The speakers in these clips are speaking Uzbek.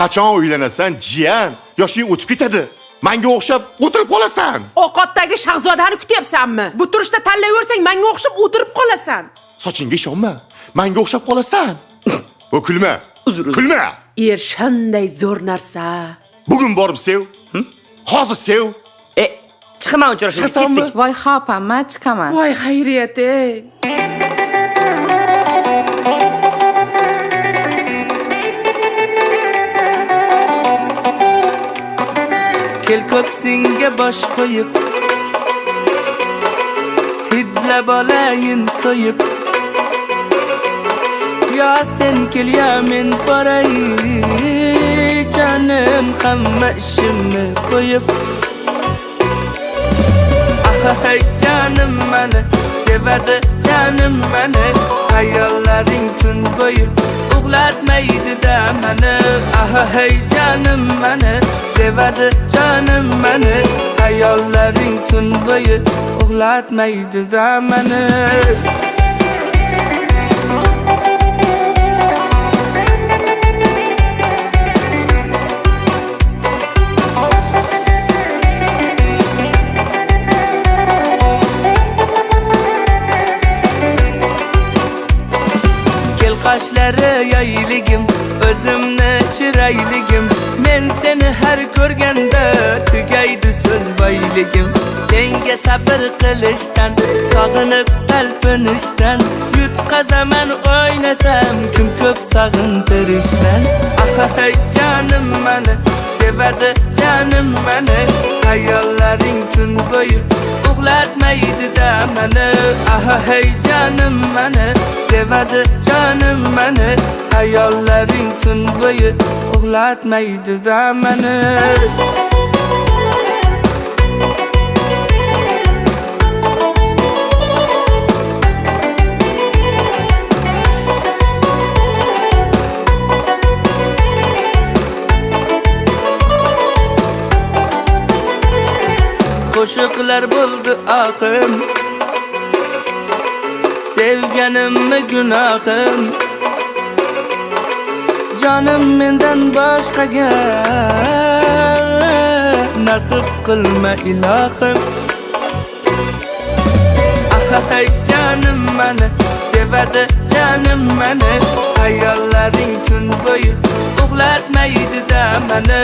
Qachon uylanasan, jiyan? Yoshing o'tib ketadi. Menga o'xshab o'tirib qolasan. Ovqatdagi shahzodani kutyapsanmi? Bu turishda tanlayversang menga o'xshab o'tirib qolasan. Sochingga ishonma. Menga o'xshab qolasan. Bu kulma. Kulma. Er shunday zo'r narsa. Bugun borib sev. Hozir sev. Chiqaman uchrashib Chiqasanmi? Voy xopamma, chiqaman. Voy xayriyat ey. Kel ko'ksingga bosh qo'yib, hidlab olayin to'yib. Ya sen kel ya men boray, canım hamma ishimni qo'yib. Hey canım meni sevadi, canım meni hayollaring tun bo'yi uxlatmaydi da meni. Hey canım meni sevadi, canım meni hayollaring tun bo'yi uxlatmaydi da meni. Qoshlari yayligim, o'zimni chirayligim. Men seni har ko'rganda tugaydi so'z boyligim. Senga sabr qilishdan, sog'inib talpinishdan, yutqazaman o'ynasam kim ko'p sog'intirishdan. Hey canım meni sevadi, canım meni hayollaring tun bo'yi uxlatmaydi da meni. Hey canım meni sevadi, canım meni hayollaring tun bo'yi uxlatmaydi da meni. Qo'shiqlar bo'ldi oxim, sevganimmi gunohim. Jonim mendan boshqaga nasib qilma ilohim. Hey canım meni sevadi, canım meni hayollaring tun bo'yi uxlatmaydi da meni.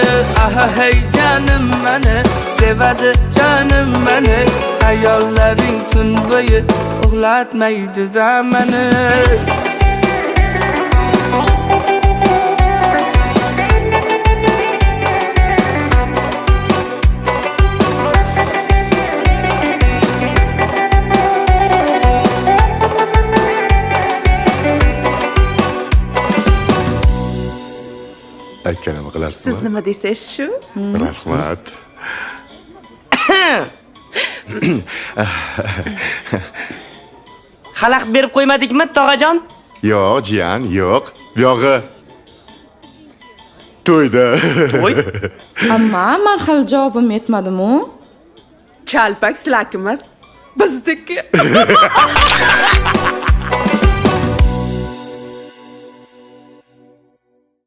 Hey canım meni sevadi, canım meni hayollaring tun bo'yi uxlatmaydi da meni. Aytganimni qilasizmi? Siz nima desangiz shu? Rahmat. Xalaq berib qo'ymadikmi, tog'ajon? Yo'q, jiyan, yo'q. Yog'i to'yda. To'y? Amma men hali javobim yetmadimi? Chalpak silak emas. Bizniki.